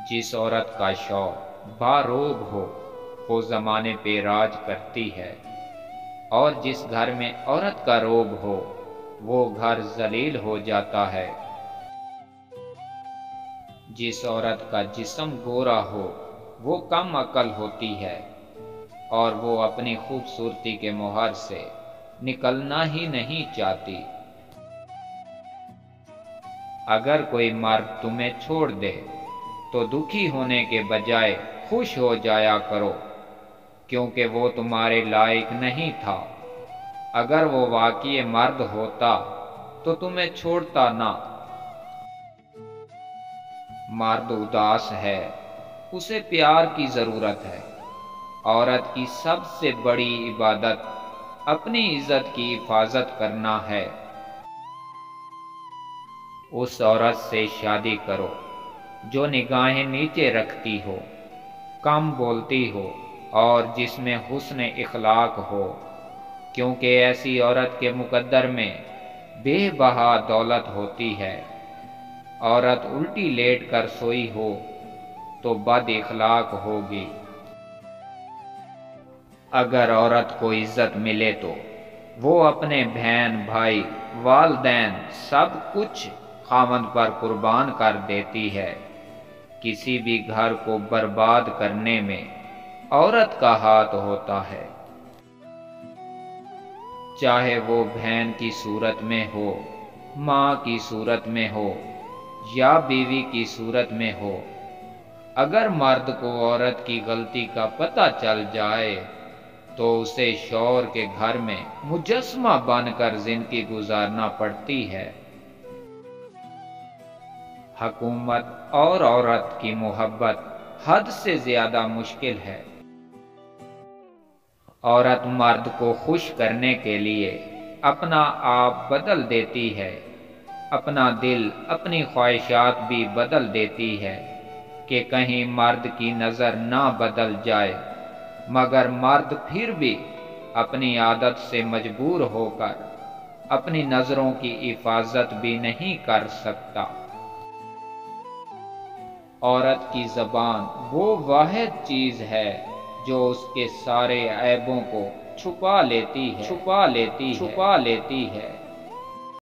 जिस औरत का शौहर बारोब हो वो ज़माने पे राज करती है, और जिस घर में औरत का रोब हो वो घर जलील हो जाता है। जिस औरत का जिस्म गोरा हो वो कम अकल होती है, और वो अपनी खूबसूरती के मुहर से निकलना ही नहीं चाहती। अगर कोई मर्द तुम्हें छोड़ दे तो दुखी होने के बजाय खुश हो जाया करो, क्योंकि वो तुम्हारे लायक नहीं था। अगर वो वाकई मर्द होता तो तुम्हें छोड़ता ना। मर्द उदास है, उसे प्यार की जरूरत है। औरत की सबसे बड़ी इबादत अपनी इज्जत की हिफाजत करना है। उस औरत से शादी करो जो निगाहें नीचे रखती हो, कम बोलती हो और जिसमें हुस्न इखलाक हो, क्योंकि ऐसी औरत के मुकद्दर में बेबहा दौलत होती है। औरत उल्टी लेट कर सोई हो तो बद इखलाक होगी। अगर औरत को इज्जत मिले तो वो अपने बहन भाई वालदैन सब कुछ खामद पर कुर्बान कर देती है। किसी भी घर को बर्बाद करने में औरत का हाथ होता है, चाहे वो बहन की सूरत में हो, माँ की सूरत में हो या बीवी की सूरत में हो। अगर मर्द को औरत की गलती का पता चल जाए तो उसे शौहर के घर में मुजस्मा बनकर जिंदगी गुजारना पड़ती है। हुकूमत और औरत की मोहब्बत हद से ज्यादा मुश्किल है। औरत मर्द को खुश करने के लिए अपना आप बदल देती है, अपना दिल अपनी ख्वाहिशात भी बदल देती है कि कहीं मर्द की नज़र ना बदल जाए। मगर मर्द फिर भी अपनी आदत से मजबूर होकर अपनी नज़रों की हिफाजत भी नहीं कर सकता। औरत की ज़बान वो वाहिद चीज़ है जो उसके सारे ऐबों को छुपा लेती है।